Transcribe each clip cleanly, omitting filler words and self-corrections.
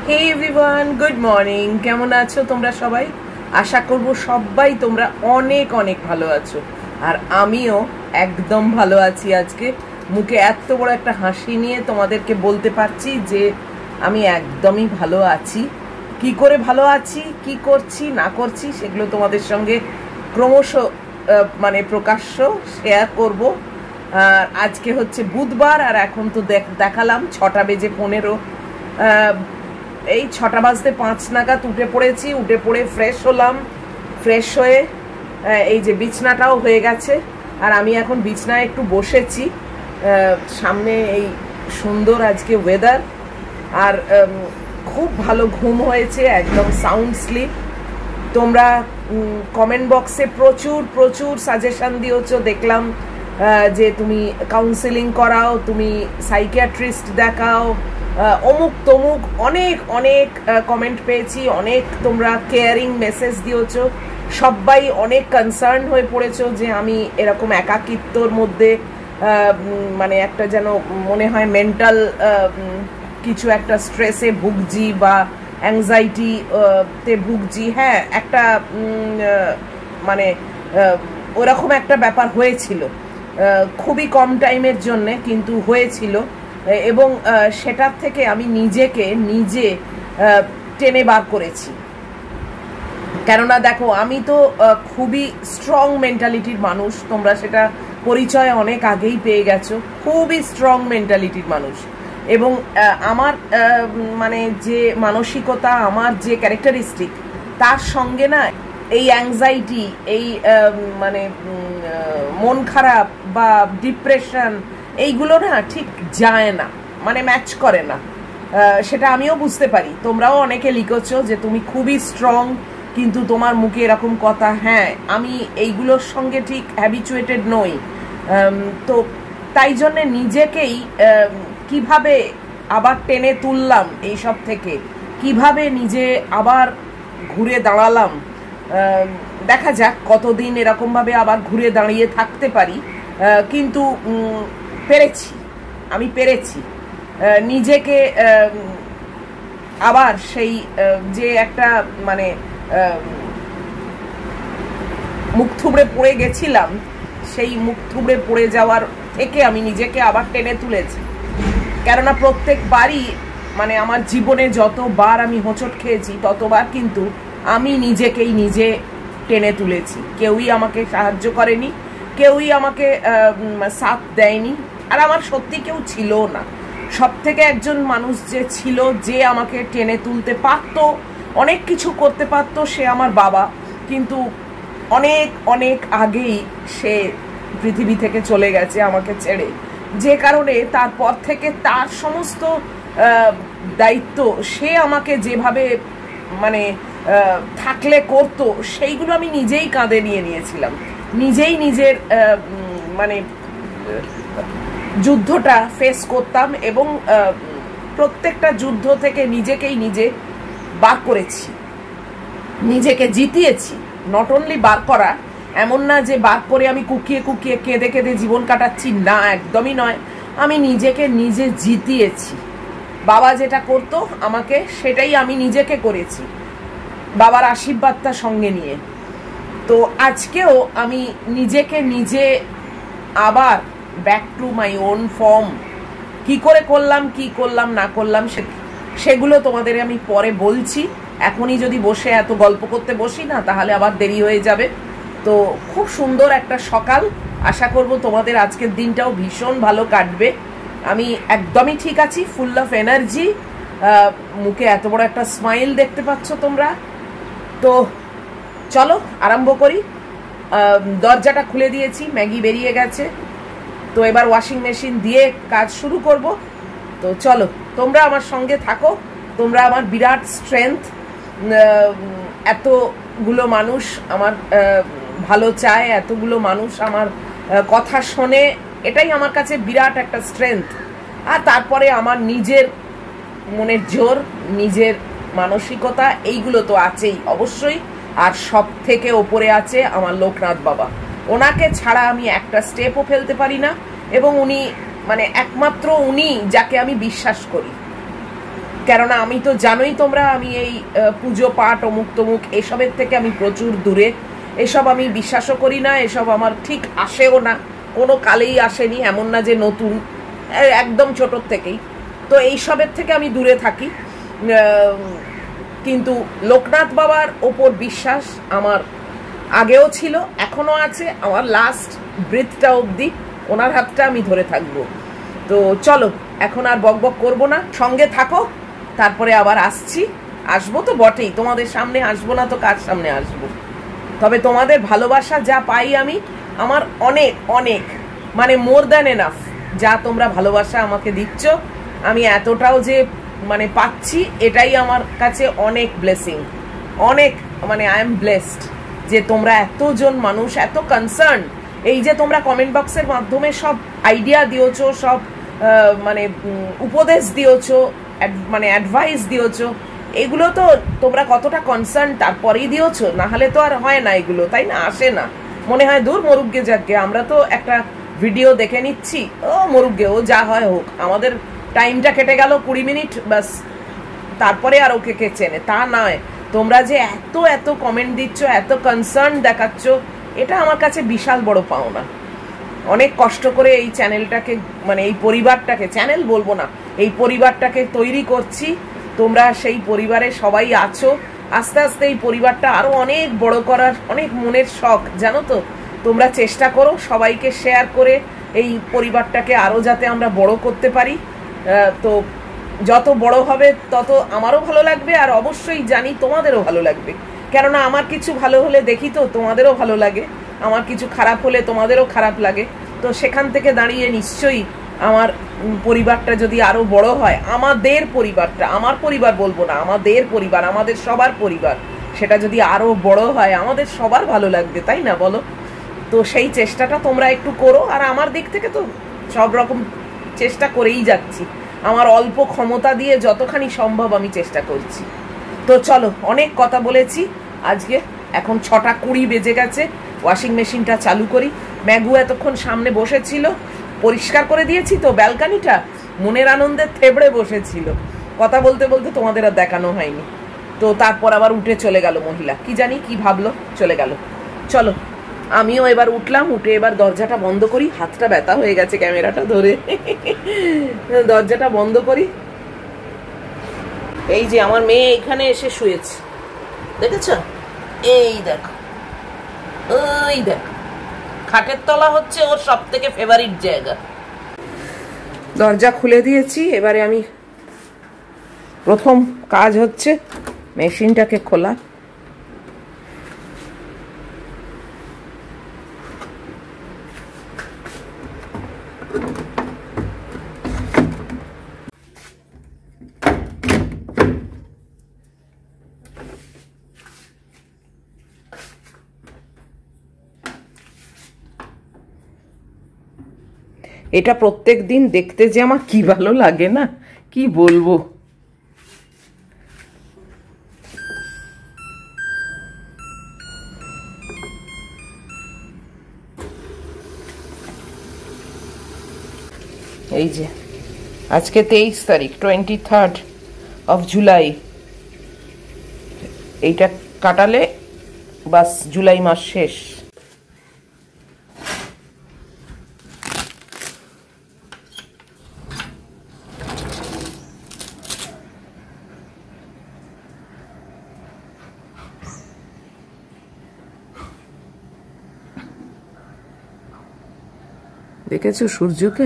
হে everyone, good morning. কেমন আছো তোমরা সবাই? আশা করব সবাই তোমরা অনেক অনেক ভালো আছো, আর আমিও একদম ভালো আছি। আজকে মুখে এত বড় একটা হাসি নিয়ে তোমাদেরকে বলতে পারছি যে আমি একদমই ভালো আছি। কি করে ভালো আছি, কি করছি না করছি সেগুলো তোমাদের সঙ্গে ক্রমশ প্রকাশ্য শেয়ার করব। আর আজকে হচ্ছে বুধবার, আর এখন তো দেখালাম 6:15। এই 6:05 নাগাদ উঠে পড়েছি। উঠে পড়ে ফ্রেশ হলাম। ফ্রেশ হয়ে এই যে বিছনাটাও হয়ে গেছে, আর আমি এখন বিছনায় একটু বসেছি। সামনে এই সুন্দর আজকে ওয়েদার, আর খুব ভালো ঘুম হয়েছে, একদম সাউন্ড স্লিপ। তোমরা কমেন্ট বক্সে প্রচুর প্রচুর সাজেশন দিয়েছো, দেখলাম যে তুমি কাউন্সেলিং করাও, তুমি সাইকিয়াট্রিস্ট দেখাও, অমুক তমুক অনেক অনেক কমেন্ট পেয়েছি। অনেক তোমরা কেয়ারিং মেসেজ দিয়েছো, সবাই অনেক কনসার্ন হয়ে পড়েছো যে আমি এরকম একাকিত্বর মধ্যে একটা যেন মনে হয় মেন্টাল কিছু একটা স্ট্রেসে ভুগছি বা অ্যাংজাইটি তে ভুগছি। হ্যাঁ, একটা ওরকম একটা ব্যাপার হয়েছিল, খুবই কম টাইমের জন্যে কিন্তু হয়েছিল, এবং সেটার থেকে আমি নিজেকে নিজে টেনে বার করেছি। কেননা দেখো, আমি তো খুবই স্ট্রং মেন্টালিটির মানুষ, তোমরা সেটা পরিচয় অনেক আগেই পেয়ে গেছো। খুবই স্ট্রং মেন্টালিটির মানুষ, এবং আমার যে মানসিকতা, আমার যে ক্যারেক্টারিস্টিক, তার সঙ্গে না এই অ্যাংজাইটি, এই মন খারাপ বা ডিপ্রেশন, এইগুলো না ঠিক যায় না, ম্যাচ করে না। সেটা আমিও বুঝতে পারি। তোমরাও অনেকে লিখেছো যে তুমি খুবই স্ট্রং, কিন্তু তোমার মুখে এরকম কথা। হ্যাঁ, আমি এইগুলোর সঙ্গে ঠিক হ্যাবিচুয়েটেড নই। তো তাই জন্যে নিজেকেই কিভাবে আবার টেনে তুললাম এইসব থেকে, কিভাবে নিজে আবার ঘুরে দাঁড়ালাম। দেখা যাক কতদিন এরকমভাবে আবার ঘুরে দাঁড়িয়ে থাকতে পারি, কিন্তু আমি পেরেছি নিজেকে আবার সেই যে একটা মুখ থুবড়ে পড়ে গেছিলাম, সেই মুখ থুবড়ে পড়ে যাওয়ার থেকে আমি নিজেকে আবার টেনে তুলেছি। কেননা প্রত্যেকবারই আমার জীবনে যতবার আমি হোঁচট খেয়েছি, ততবার কিন্তু আমি নিজেকেই নিজে টেনে তুলেছি। কেউই আমাকে সাহায্য করেনি, কেউই আমাকে সাথ দেয়নি, আর আমার সত্যি কেউ ছিল না। সব থেকে একজন মানুষ যে ছিল, যে আমাকে টেনে তুলতে পারতো, অনেক কিছু করতে পারতো, সে আমার বাবা। কিন্তু অনেক অনেক আগেই সে পৃথিবী থেকে চলে গেছে আমাকে ছেড়ে, যে কারণে তারপর থেকে তার সমস্ত দায়িত্ব সে আমাকে যেভাবে থাকলে করতো, সেইগুলো আমি নিজেই কাঁধে নিয়ে নিয়েছিলাম। নিজেই নিজের যুদ্ধটা ফেস করতাম, এবং প্রত্যেকটা যুদ্ধ থেকে নিজেকেই নিজে বার করেছি, নিজেকে জিতিয়েছি। নট অনলি বার করা, এমন না যে বার করে আমি কুকিয়ে কুকিয়ে কেঁদে কেঁদে জীবন কাটাচ্ছি, না, একদমই নয়। আমি নিজেকে নিজে জিতিয়েছি। বাবা যেটা করতো আমাকে, সেটাই আমি নিজেকে করেছি, বাবার আশীর্বাদটা সঙ্গে নিয়ে। তো আজকেও আমি নিজেকে নিজে আবার back to my own form. কি করে করলাম, কি করলাম না করলাম, সেগুলো তোমাদের আমি পরে বলছি। এখনই যদি বসে এত গল্প করতে বসি না, তাহলে আবার দেরি হয়ে যাবে। তো খুব সুন্দর একটা সকাল, আশা করব তোমাদের আজকের দিনটাও ভীষণ ভালো কাটবে। আমি একদমই ঠিক আছি, ফুল অফ এনার্জি, মুখে এত বড় একটা স্মাইল দেখতে পাচ্ছ তোমরা। তো চলো আরম্ভ করি। দরজাটা খুলে দিয়েছি, ম্যাগি বেরিয়ে গেছে, তো এবার ওয়াশিং মেশিন দিয়ে কাজ শুরু করব। তো চলো, তোমরা আমার সঙ্গে থাকো, তোমরা আমার বিরাট স্ট্রেংথ। এতগুলো মানুষ আমার ভালো চায়, এতগুলো মানুষ আমার কথা শোনে, এটাই আমার কাছে বিরাট একটা স্ট্রেংথ। আর তারপরে আমার নিজের মনের জোর, নিজের মানসিকতা, এইগুলো তো আছেই অবশ্যই। আর সব থেকে ওপরে আছে আমার লোকনাথ বাবা। ওনাকে ছাড়া আমি একটা স্টেপও ফেলতে পারি না, এবং উনি একমাত্র উনি যাকে আমি বিশ্বাস করি। কেননা আমি তো জানোই তোমরা, আমি এই পুজো পাঠ অমুক তমুক এসবের থেকে আমি প্রচুর দূরে। এসব আমি বিশ্বাসও করি না, এসব আমার ঠিক আসেও না, কোনো কালেই আসেনি, এমন না যে নতুন, একদম ছোটোর থেকেই। তো এইসবের থেকে আমি দূরে থাকি। কিন্তু লোকনাথ বাবার ওপর বিশ্বাস আমার আগেও ছিল, এখনো আছে, আমার লাস্ট ব্রিথটা অবধি ওনার হাতটা আমি ধরে থাকবো। তো চলো, এখন আর বক বক করবো না, সঙ্গে থাকো, তারপরে আবার আসবো তো বটেই, তোমাদের সামনে আসবো না তো কার সামনে আসবো। তবে তোমাদের ভালোবাসা যা পাই আমি, আমার অনেক অনেক মানে মোর দ্যান এনাফ যা তোমরা ভালোবাসা আমাকে দিচ্ছ, আমি এতটাও যে মানে পাচ্ছি, এটাই আমার কাছে অনেক ব্লেসিং, অনেক মানে আই এম ব্লেসড যে তোমরা এতজন মানুষ এত কনসার্ন। এই যে তোমরা কমেন্ট বক্সের মাধ্যমে সব আইডিয়া দিয়েছো, সব মানে উপদেশ দিয়েছো, মানে অ্যাডভাইস দিয়েছো, এগুলো তো তোমরা কতটা কনসার্ন তারপরেই দিয়েছো, না হলে তো আর হয় না এগুলো, তাই না? আসে না, মনে হয় দূর মরুগ্গে যাকগে, আমরা তো একটা ভিডিও দেখে নিচ্ছি, ও মরুগ্গে, ও যা হয় হোক, আমাদের টাইমটা কেটে গেল 20 মিনিট বাস, তারপরে আর ওকে কে চেনে, তা নয়। তোমরা যে এত এত কমেন্ট দিচ্ছ, এত কনসার্ন দেখাচ্ছ, এটা আমার কাছে বিশাল বড় পাওনা। অনেক কষ্ট করে এই চ্যানেলটাকে, মানে এই পরিবারটাকে, চ্যানেল বলবো না, এই পরিবারটাকে তৈরি করছি। তোমরা সেই পরিবারে সবাই আছো, আস্তে আস্তে এই পরিবারটা আরো অনেক বড় করার অনেক মনের শখ, জানো তো। তোমরা চেষ্টা করো সবাইকে শেয়ার করে এই পরিবারটাকে আরো যাতে আমরা বড় করতে পারি। তো যত বড় হবে তত আমারও ভালো লাগবে, আর অবশ্যই জানি তোমাদেরও ভালো লাগবে, কেননা আমার কিছু ভালো হলে দেখি তো তোমাদেরও ভালো লাগে, আমার কিছু খারাপ হলে তোমাদেরও খারাপ লাগে। তো সেখান থেকে দাঁড়িয়ে নিশ্চয়ই আমার পরিবারটা যদি আরো বড় হয়, আমাদের পরিবারটা, আমার পরিবার বলবো না, আমাদের পরিবার, আমাদের সবার পরিবার, সেটা যদি আরো বড় হয় আমাদের সবার ভালো লাগবে, তাই না বলো? তো সেই চেষ্টাটা তোমরা একটু করো, আর আমার দিক থেকে তো সব রকম চেষ্টা করেই যাচ্ছি, আমার অল্প ক্ষমতা দিয়ে যতখানি সম্ভব আমি চেষ্টা করছি। তো চলো, অনেক কথা বলেছি আজকে, এখন 6:20 বেজে গেছে, ওয়াশিং মেশিনটা চালু করি। ম্যাগু এতক্ষণ সামনে বসেছিল, পরিষ্কার করে দিয়েছি তো ব্যালকানিটা, মনের আনন্দে থেবড়ে বসেছিল, কথা বলতে বলতে তোমাদের আর দেখানো হয়নি। তো তারপর আবার উঠে চলে গেল মহিলা, কি জানি কি ভাবলো, চলে গেল। চলো, আমিও এবার উঠলাম, উঠে এবার দরজাটা বন্ধ করি, হাতটা ব্যথা হয়ে গেছে ক্যামেরাটা ধরে, দরজাটা বন্ধ করি। এই যে আমার মেয়ে এখানে এসে শুয়েছে, দেখেছ? এই দেখো, ওই দেখো, খাটের তলা হচ্ছে ওর সব থেকে ফেভারিট জায়গা। দরজা খুলে দিয়েছি, এবারে আমি প্রথম কাজ হচ্ছে মেশিনটাকে খোলা। এটা প্রত্যেক দিন দেখতে যে আমার কি ভালো লাগে না, কি বলবো। এই যে আজকে 23 তারিখ, 23rd of জুলাই, এইটা কাটালে বাস জুলাই মাস শেষ। দেখেছো সূর্যকে?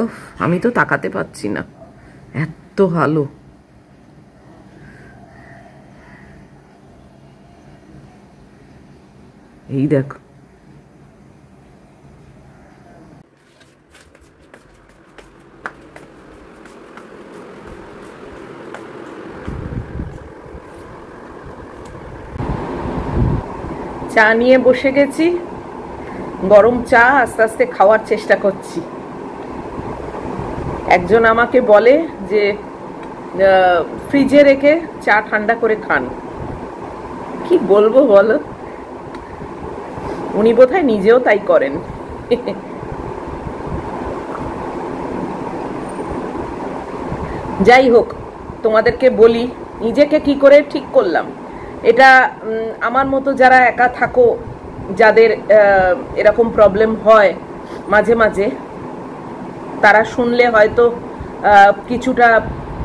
উফ, আমি তো তাকাতে পাচ্ছি না, এত ভালো। এই দেখো, চা নিয়ে বসে গেছি, গরম চা আস্তে আস্তে খাওয়ার চেষ্টা করছি। একজন আমাকে বলে যে ফ্রিজে রেখে চা ঠান্ডা করে খান, কি বলবো বলো, উনি বোধহয় নিজেও তাই করেন। যাই হোক, তোমাদেরকে বলি নিজেকে কি করে ঠিক করলাম। এটা আমার মতো যারা একা থাকো, যাদের এরকম প্রবলেম হয় মাঝে মাঝে, তারা শুনলে হয়তো কিছুটা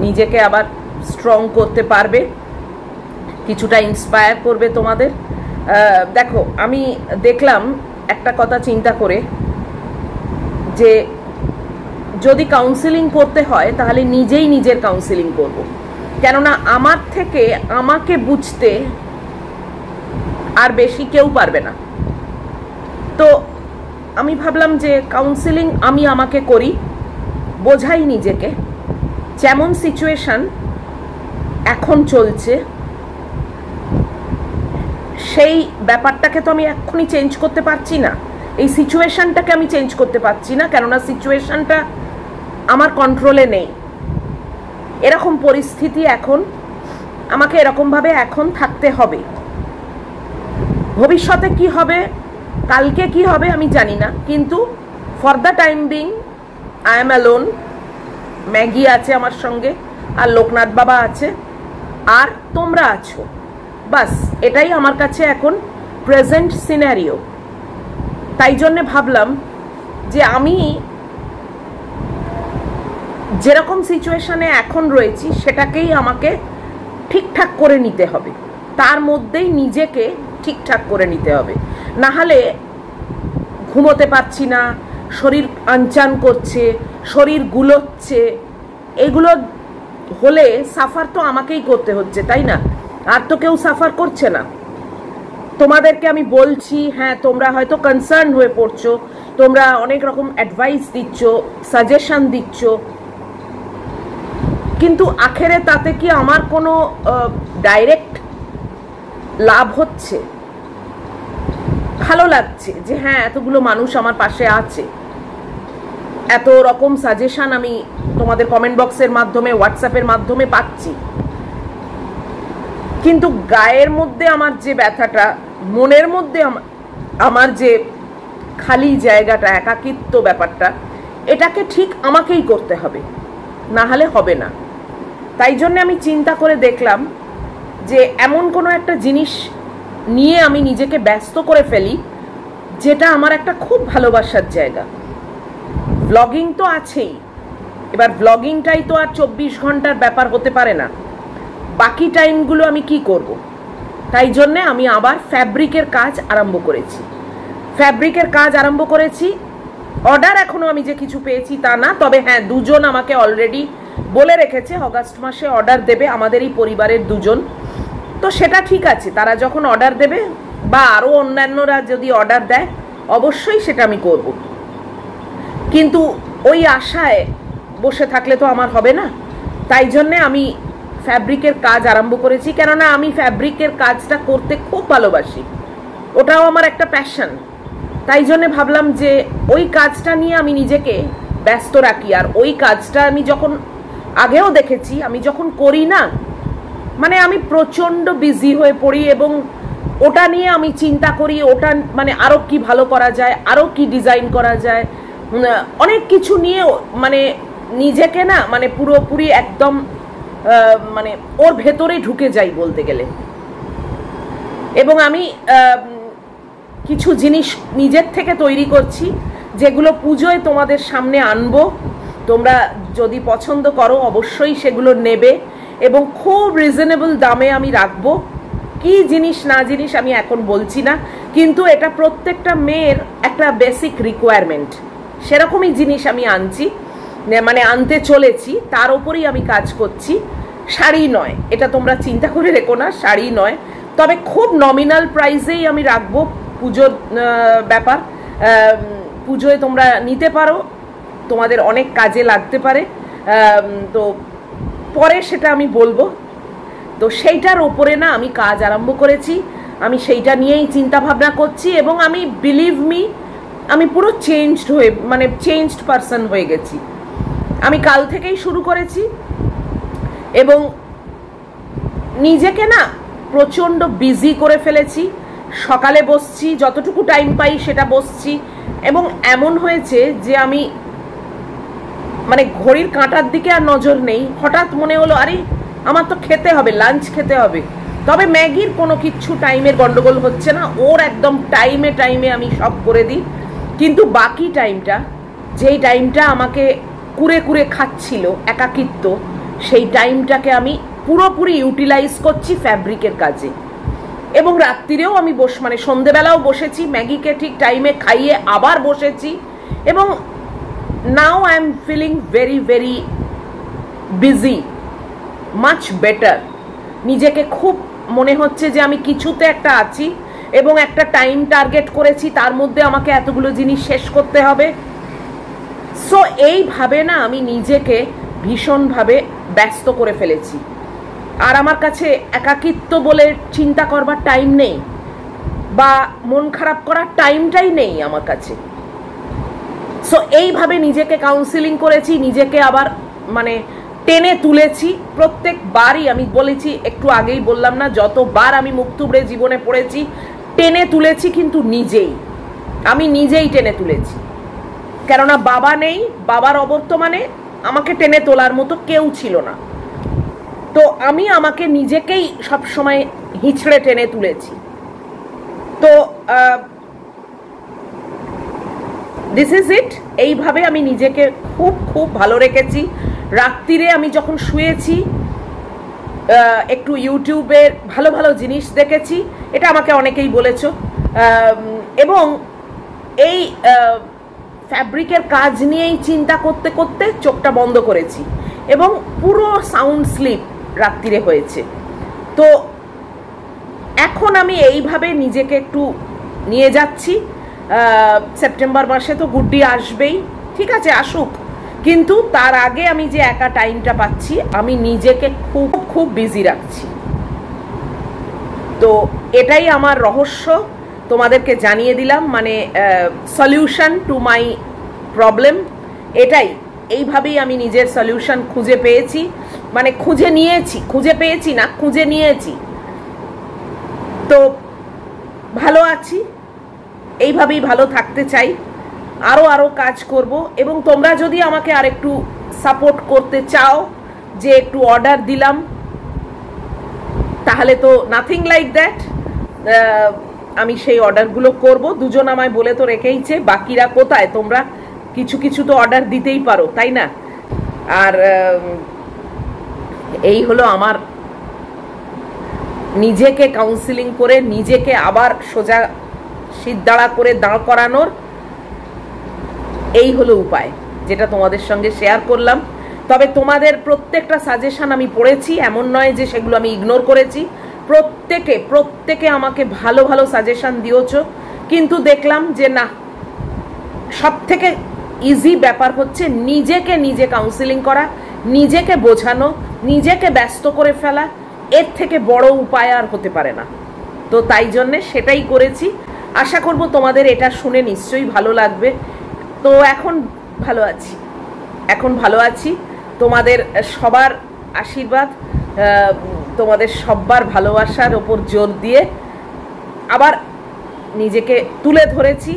নিজেকে আবার স্ট্রং করতে পারবে, কিছুটা ইন্সপায়ার করবে তোমাদের। দেখো, আমি দেখলাম একটা কথা চিন্তা করে যে যদি কাউন্সেলিং করতে হয় তাহলে নিজেই নিজের কাউন্সেলিং করব, কেননা আমার থেকে আমাকে বুঝতে আর বেশি কেউ পারবে না। তো আমি ভাবলাম যে কাউন্সেলিং আমি আমাকে করি, বোঝাই নিজেকে যেমন সিচুয়েশন এখন চলছে সেই ব্যাপারটাকে তো আমি এক্ষুনি চেঞ্জ করতে পারছি না, এই সিচুয়েশনটাকে আমি চেঞ্জ করতে পারছি না, কেননা সিচুয়েশনটা আমার কন্ট্রোলে নেই। এরকম পরিস্থিতি এখন, আমাকে এরকমভাবে এখন থাকতে হবে। ভবিষ্যতে কি হবে, কালকে কি হবে আমি জানি না, কিন্তু for the time being I am alone. Maggi আছে আমার সঙ্গে, আর লোকনাথ বাবা আছে, আর তোমরা আছো, বাস এটাই আমার কাছে এখন প্রেজেন্ট সিনারিও। তাই জন্যে ভাবলাম যে আমি যেরকম সিচুয়েশনে এখন রয়েছি সেটাকেই আমাকে ঠিকঠাক করে নিতে হবে, তার মধ্যেই নিজেকে ঠিকঠাক করে নিতে হবে। না হলে ঘুমোতে পারছি না, শরীর আনচান করছে, শরীর গুলোচ্ছে, এগুলো হলে সাফার তো আমাকেই করতে হচ্ছে, তাই না? আর তো কেউ সাফার করছে না। তোমাদেরকে আমি বলছি, হ্যাঁ তোমরা হয়তো কনসার্ন হয়ে পড়ছো, তোমরা অনেক রকম অ্যাডভাইস দিচ্ছ, সাজেশন দিচ্ছ, কিন্তু আখেরে তাতে কি আমার কোনো ডাইরেক্ট লাভ হচ্ছে? ভালো লাগছে যে হ্যাঁ এতগুলো মানুষ আমার পাশে আছে, এত রকম সাজেশন আমি তোমাদের কমেন্ট বক্সের মাধ্যমে, হোয়াটসঅ্যাপের মাধ্যমে পাচ্ছি, কিন্তু গায়ের মধ্যে আমার যে ব্যথাটা, মনের মধ্যে আমার যে খালি জায়গাটা, একাকিত্ব ব্যাপারটা, এটাকে ঠিক আমাকেই করতে হবে, না হলে হবে না। তাই জন্য আমি চিন্তা করে দেখলাম যে এমন কোনো একটা জিনিস নিয়ে আমি নিজেকে ব্যস্ত করে ফেলি যেটা আমার একটা খুব ভালোবাসার জায়গা। ব্লগিং তো আছেই, এবার ব্লগিংটাই তো আর 24 ঘন্টার ব্যাপার হতে পারে না, বাকি টাইমগুলো আমি কি করব। তাই জন্যে আমি আবার ফ্যাব্রিকের কাজ আরম্ভ করেছি। অর্ডার এখনো আমি যে কিছু পেয়েছি তা না, তবে হ্যাঁ দুজন আমাকে অলরেডি বলে রেখেছে অগাস্ট মাসে অর্ডার দেবে, আমাদের এই পরিবারের দুজন। তো সেটা ঠিক আছে, তারা যখন অর্ডার দেবে বা আরও অন্যান্যরা যদি অর্ডার দেয় অবশ্যই সেটা আমি করব, কিন্তু ওই আশায় বসে থাকলে তো আমার হবে না। তাই জন্যে আমি ফ্যাব্রিকের কাজ আরম্ভ করেছি, কেননা আমি ফ্যাব্রিকের কাজটা করতে খুব ভালোবাসি, ওটাও আমার একটা প্যাশন। তাই জন্য ভাবলাম যে ওই কাজটা নিয়ে আমি নিজেকে ব্যস্ত রাখি। আর ওই কাজটা আমি যখন আগেও দেখেছি, আমি যখন করি না, মানে আমি প্রচণ্ড বিজি হয়ে পড়ি এবং ওটা নিয়ে আমি চিন্তা করি, ওটা মানে আরও কি ভালো করা যায়, আরও কি ডিজাইন করা যায়, অনেক কিছু নিয়ে মানে নিজেকে না মানে পুরোপুরি একদম মানে ওর ভেতরে ঢুকে যাই বলতে গেলে। এবং আমি কিছু জিনিস নিজের থেকে তৈরি করছি যেগুলো পুজোয় তোমাদের সামনে আনবো। তোমরা যদি পছন্দ করো অবশ্যই সেগুলো নেবে, এবং খুব রিজনেবল দামে আমি রাখবো। কি জিনিস না জিনিস আমি এখন বলছি না, কিন্তু এটা প্রত্যেকটা মেয়ের একটা বেসিক রিকোয়ারমেন্ট, সেরকমই জিনিস আমি আনছি, মানে আনতে চলেছি, তার ওপরেই আমি কাজ করছি। শাড়ি নয়, এটা তোমরা চিন্তা করে রেখো না, শাড়ি নয়, তবে খুব নমিনাল প্রাইসেই আমি রাখবো। পুজোর ব্যাপার, পুজোয় তোমরা নিতে পারো, তোমাদের অনেক কাজে লাগতে পারে, তো পরে সেটা আমি বলবো। তো সেইটার ওপরে না আমি কাজ আরম্ভ করেছি, আমি সেইটা নিয়েই চিন্তা ভাবনা করছি, এবং আমি বিলিভ মি আমি পুরো চেঞ্জড পারসন হয়ে গেছি। আমি কাল থেকেই শুরু করেছি এবং নিজেকে না প্রচণ্ড বিজি করে ফেলেছি। সকালে বসছি, যতটুকু টাইম পাই সেটা বসছি, এবং এমন হয়েছে যে আমি মানে ঘড়ির কাঁটার দিকে আর নজর নেই, হঠাৎ মনে হলো আরে আমার তো খেতে হবে, লাঞ্চ খেতে হবে। তবে ম্যাগির কোনো কিচ্ছু টাইমের গন্ডগোল হচ্ছে না, ওর একদম টাইমে টাইমে আমি সব করে দিই। কিন্তু বাকি টাইমটা, যেই টাইমটা আমাকে কুরে কুরে খাচ্ছিল একাকিত্ব, সেই টাইমটাকে আমি পুরোপুরি ইউটিলাইজ করছি ফ্যাব্রিকের কাজে। এবং রাত্রিরেও আমি মানে সন্ধেবেলাও বসেছি, ম্যাগিকে ঠিক টাইমে খাইয়ে আবার বসেছি। এবং now I am feeling very very busy, much better. নিজেকে খুব মনে হচ্ছে যে আমি কিছুতে একটা আছি এবং একটা টাইম টার্গেট করেছি, তার মধ্যে আমাকে এতগুলো জিনিস শেষ করতে হবে। সো এইভাবে না আমি নিজেকে ভীষণভাবে ব্যস্ত করে ফেলেছি। আর আমার কাছে একাকিত্ব বলে চিন্তা করবার টাইম নেই, বা মন খারাপ করার টাইমটাই নেই আমার কাছে। সো এইভাবে নিজেকে কাউন্সিলিং করেছি, নিজেকে আবার মানে টেনে তুলেছি। প্রত্যেকবারই আমি বলেছি, একটু আগেই বললাম না, যতবার আমি মুখ থুবড়ে জীবনে পড়েছি টেনে তুলেছি, কিন্তু আমি নিজেই টেনে তুলেছি। কেননা বাবা নেই, বাবার অবর্তমানে আমাকে টেনে তোলার মতো কেউ ছিল না। তো আমি আমাকে নিজেকেই সব সময় হিঁচড়ে টেনে তুলেছি। তো দিস ইজ ইট। এইভাবে আমি নিজেকে খুব খুব ভালো রেখেছি। রাত্রিরে আমি যখন শুয়েছি একটু ইউটিউবের ভালো ভালো জিনিস দেখেছি, এটা আমাকে অনেকেই বলেছ। এবং এই ফ্যাব্রিকের কাজ নিয়েই চিন্তা করতে করতে চোখটা বন্ধ করেছি এবং পুরো সাউন্ড স্লিপ রাত্রিরে হয়েছে। তো এখন আমি এইভাবে নিজেকে একটু নিয়ে যাচ্ছি। সেপ্টেম্বর মাসে তো গুড্ডি আসবেই, ঠিক আছে আসুক, কিন্তু তার আগে আমি যে একা টাইমটা পাচ্ছি আমি নিজেকে খুব খুব বিজি রাখছি। তো এটাই আমার রহস্য, তোমাদেরকে জানিয়ে দিলাম। মানে সলিউশন টু মাই প্রবলেম এটাই। এইভাবেই আমি নিজের সলিউশন খুঁজে পেয়েছি, মানে খুঁজে পেয়েছি না, খুঁজে নিয়েছি। তো ভালো আছি, এইভাবেই ভালো থাকতে চাই, আরও কাজ করব। এবং তোমরা যদি আমাকে আর একটু সাপোর্ট করতে চাও, যে একটু অর্ডার দিলাম, তাহলে তো নাথিং লাইক দ্যাট, আমি সেই অর্ডারগুলো করব। দুজন আমায় বলে তো রেখেইছে, বাকিরা কোথায়? তোমরা কিছু কিছু তো অর্ডার দিতেই পারো, তাই না? আর এই হলো আমার নিজেকে কাউন্সিলিং করে নিজেকে আবার সোজা সিদ্ধাড়া করে দাঁড় করানোর এই হলো উপায়, যেটা তোমাদের সঙ্গে শেয়ার করলাম। তবে তোমাদের প্রত্যেকটা সাজেশন আমি পড়েছি, এমন নয় যে সেগুলো আমি ইগনোর করেছি। প্রত্যেকে আমাকে ভালো ভালো সাজেশন দিয়েছ, কিন্তু দেখলাম যে না, সব থেকে ইজি ব্যাপার হচ্ছে নিজেকে নিজে কাউন্সিলিং করা, নিজেকে বোঝানো, নিজেকে ব্যস্ত করে ফেলা। এর থেকে বড় উপায় আর হতে পারে না। তো তাই জন্যে সেটাই করেছি। আশা করব তোমাদের এটা শুনে নিশ্চয়ই ভালো লাগবে। তো এখন ভালো আছি। তোমাদের সবার আশীর্বাদ, তোমাদের সবার ভালোবাসার ওপর জোর দিয়ে আবার নিজেকে তুলে ধরেছি,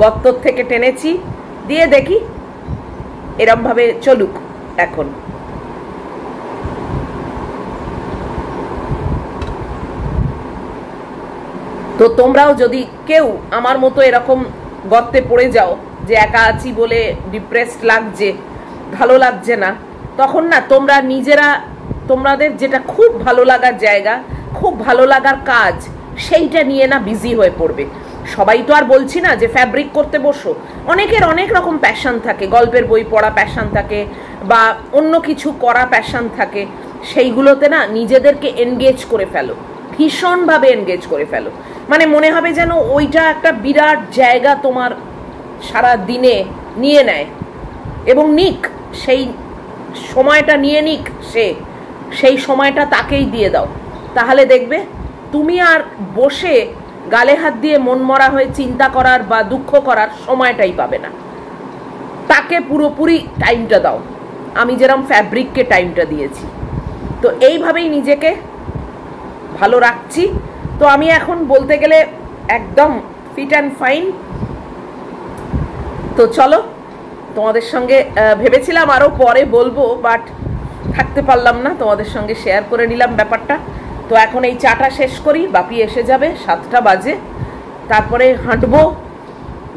গর্ত থেকে টেনেছি, দিয়ে দেখি এরমভাবে চলুক এখন। তো তোমরাও যদি কেউ আমার মতো এরকম গর্তে পড়ে যাও, যে একা আছি বলে ডিপ্রেসড লাগছে, ভালো লাগছে না, তখন না তোমরা নিজেরা তোমাদের যেটা খুব ভালো লাগার জায়গা, খুব ভালো লাগার কাজ, সেইটা নিয়ে না বিজি হয়ে পড়বে। সবাই তো আর বলছি না যে ফ্যাব্রিক করতে বসো, অনেকের অনেক রকম প্যাশন থাকে, গল্পের বই পড়া প্যাশন থাকে, বা অন্য কিছু করা প্যাশন থাকে। সেইগুলোতে না নিজেদেরকে এনগেজ করে ফেলো, ভীষণভাবে এনগেজ করে ফেলো। মানে মনে হবে যেন ওইটা একটা বিরাট জায়গা তোমার সারা দিনে নিয়ে নেয়, এবং নিক, সেই সময়টা নিয়ে নিক, সেই সময়টা তাকেই দিয়ে দাও। তাহলে দেখবে তুমি আর বসে গালে হাত দিয়ে মন মরা হয়ে চিন্তা করার বা দুঃখ করার সময়টাই পাবে না। তাকে পুরোপুরি টাইমটা দাও, আমি যেরকম ফ্যাব্রিককে টাইমটা দিয়েছি। তো এইভাবেই নিজেকে ভালো রাখছি। তো আমি এখন বলতে গেলে একদম ফিট অ্যান্ড ফাইন। তো চলো, তোমাদের সঙ্গে ভেবেছিলাম আরও পরে বলবো, বাট থাকতে পারলাম না, তোমাদের সঙ্গে শেয়ার করে নিলাম ব্যাপারটা। তো এখন এই চাটা শেষ করি, বাপি এসে যাবে, 7টা বাজে, তারপরে হাঁটবো,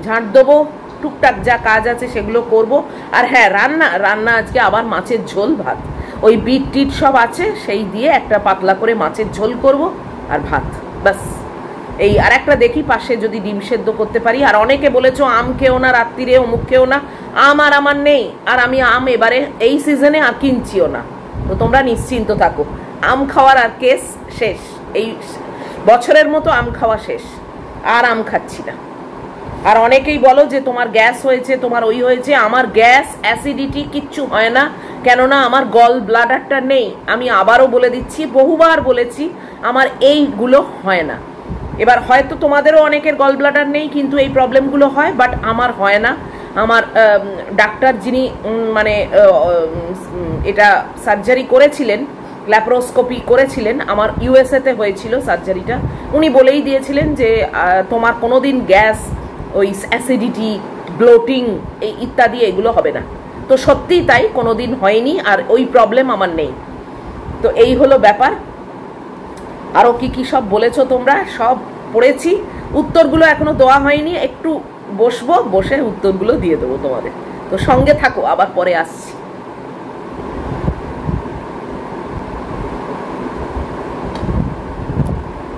ঝাঁট দেবো, টুকটাক যা কাজ আছে সেগুলো করব। আর হ্যাঁ, রান্না আজকে আবার মাছের ঝোল ভাত, ওই বিট টিট সব আছে, সেই দিয়ে একটা পাতলা করে মাছের ঝোল করব আর ভাত, ব্যাস। এই আর একটা দেখি পাশে যদি ডিম সেদ্ধ করতে পারি। আর অনেকে বলেছো আম খেও না রাত্রিরে, অমুক খেও না, আমার নেই, আর আমি আম এবারে এই সিজনে আর কিনছিও না। তো তোমরা নিশ্চিন্ত থাকো, আম খাওয়ার আর কেস শেষ, এই বছরের মতো আম খাওয়া শেষ, আর আম খাচ্ছি না। আর অনেকেই বলো যে তোমার গ্যাস হয়েছে, তোমার ওই হয়েছে, আমার গ্যাস অ্যাসিডিটি কিচ্ছু হয় না, কেননা আমার গল ব্লাডারটা নেই। আমি আবারও বলে দিচ্ছি, বহুবার বলেছি, আমার এইগুলো হয় না। এবার হয়তো তোমাদেরও অনেকের গল ব্লাডার নেই কিন্তু এই প্রবলেমগুলো হয়, বাট আমার হয় না। আমার ডাক্তার যিনি মানে এটা সার্জারি করেছিলেন, ল্যাপারোস্কোপি করেছিলেন, আমার ইউএসএতে হয়েছিল সার্জারিটা, উনি বলেই দিয়েছিলেন যে তোমার কোনোদিন গ্যাস, ওই অ্যাসিডিটি, ব্লোটিং এই ইত্যাদি এগুলো হবে না। তো সত্যিই তাই, কোনোদিন হয়নি, আর ওই প্রবলেম আমার নেই। তো এই হলো ব্যাপার। আরও কি সব বলেছো তোমরা, সব পড়েছি, উত্তরগুলো এখনো দেওয়া হয়নি, একটু বসবো, বসে উত্তরগুলো দিয়ে দেবো তোমাদের। তো সঙ্গে থাকো, আবার পরে আসছি।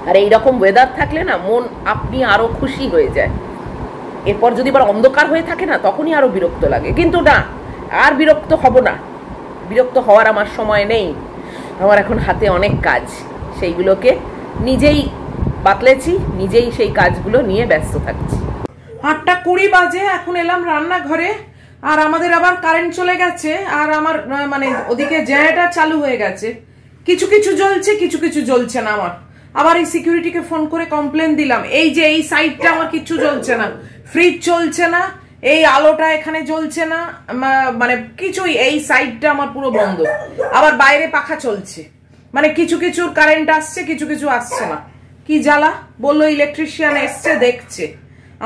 আর এইরকম ওয়েদার থাকলে না মন আপনি আরো খুশি হয়ে যায়। এরপর যদি আবার অন্ধকার হয়ে থাকে না, তখনই আরো বিরক্ত লাগে, কিন্তু না, আর বিরক্ত হব না, বিরক্ত হওয়ার আমার সময় নেই। আমার এখন হাতে অনেক কাজ, সেইগুলোকে নিজেই বাতলেছি, নিজেই সেই কাজগুলো নিয়ে ব্যস্ত থাকছি। 8:20 বাজে, এখন এলাম রান্নাঘরে, আর আমাদের আবার কারেন্ট চলে গেছে, আর আমার মানে ওদিকে জেনারেটর চালু হয়ে গেছে, কিছু কিছু জ্বলছে, কিছু কিছু জ্বলছে না। আমার আবার এই সিকিউরিটিকে ফোন করে কমপ্লেন দিলাম, এই যে এই সাইডটা আমার কিচ্ছু জ্বলছে না, ফ্রিজ চলছে না, এই আলোটা এখানে জ্বলছে না, মানে কিছুই, এই সাইডটা আমার পুরো বন্ধ। আবার বাইরে পাখা চলছে, মানে কিছু কিছুর কারেন্ট আসছে, কিছু কিছু আসছে না, কি জ্বালা। বললো ইলেকট্রিশিয়ান এসছে, দেখছে,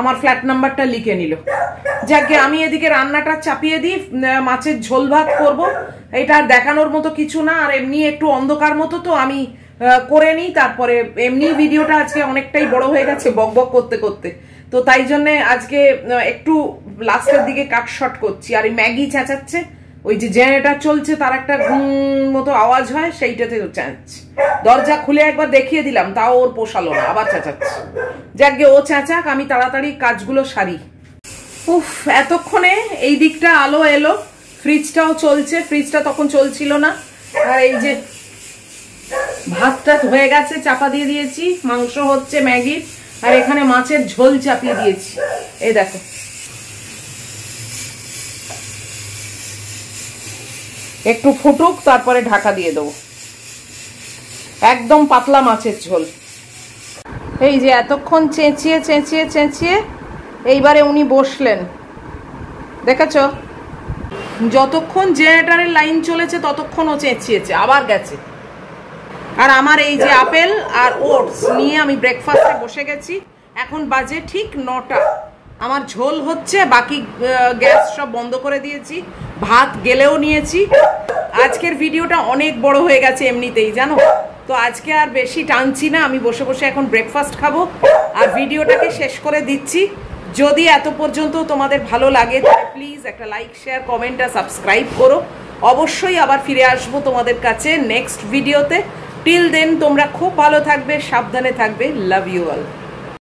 আমার ফ্ল্যাট নাম্বারটা লিখে নিল। যাকে আমি এদিকে রান্নাটা চাপিয়ে দিই, মাছের ঝোল ভাত করবো, এটা আর দেখানোর মতো কিছু না, আর এমনি একটু অন্ধকার মতো, তো আমি করে নিই। তারপরে এমনি ভিডিওটা আজকে অনেকটাই বড় হয়ে গেছে বক বক করতে করতে, তো তাই জন্য আজকে একটু লাস্টের দিকে কাট শট করছি। আর এই ম্যাগি চেঁচাচ্ছে, ওই যে জেনারেটর চলছে তার একটা মতো আওয়াজ হয়, সেইটাতে চেঁচাচ্ছে। দরজা খুলে একবার দেখিয়ে দিলাম, তাও ওর পোষালো না, আবার চেঁচাচ্ছে। যাকে ও চেঁচাক, আমি তাড়াতাড়ি কাজগুলো সারি। উফ, এতক্ষণে এই দিকটা আলো এলো, ফ্রিজটাও চলছে, ফ্রিজটা তখন চলছিল না। আর এই যে ভাতটা হয়ে গেছে, চাপা দিয়ে দিয়েছি, মাংস হচ্ছে ম্যাগির, আর এখানে মাছের ঝোল চাপিয়ে দিয়েছি। এই দেখো, একটু ফুটুক, তারপরে ঢাকা দিয়ে দেবো। একদম পাতলা মাছের ঝোল। এই যে এতক্ষণ চেঁচিয়ে চেঁচিয়ে চেঁচিয়ে এইবারে উনি বসলেন, দেখেছো? যতক্ষণ জেনারেটরের লাইন চলেছে ততক্ষণ ও চেঁচিয়েছে, আবার গেছে। আর আমার এই যে আপেল আর ওটস নিয়ে আমি ব্রেকফাস্টে বসে গেছি। এখন বাজে ঠিক 9টা। আমার ঝোল হচ্ছে, বাকি গ্যাস সব বন্ধ করে দিয়েছি, ভাত গেলেও নিয়েছি। আজকের ভিডিওটা অনেক বড় হয়ে গেছে এমনিতেই, জানো তো, আজকে আর বেশি টানছি না। আমি বসে বসে এখন ব্রেকফাস্ট খাবো আর ভিডিওটাকে শেষ করে দিচ্ছি। যদি এত পর্যন্ত তোমাদের ভালো লাগে তাহলে প্লিজ একটা লাইক, শেয়ার, কমেন্ট আর সাবস্ক্রাইব করো। অবশ্যই আবার ফিরে আসবো তোমাদের কাছে নেক্সট ভিডিওতে। টিল দেন তোমরা খুব ভালো থাকবে, সাবধানে থাকবে। Love you all.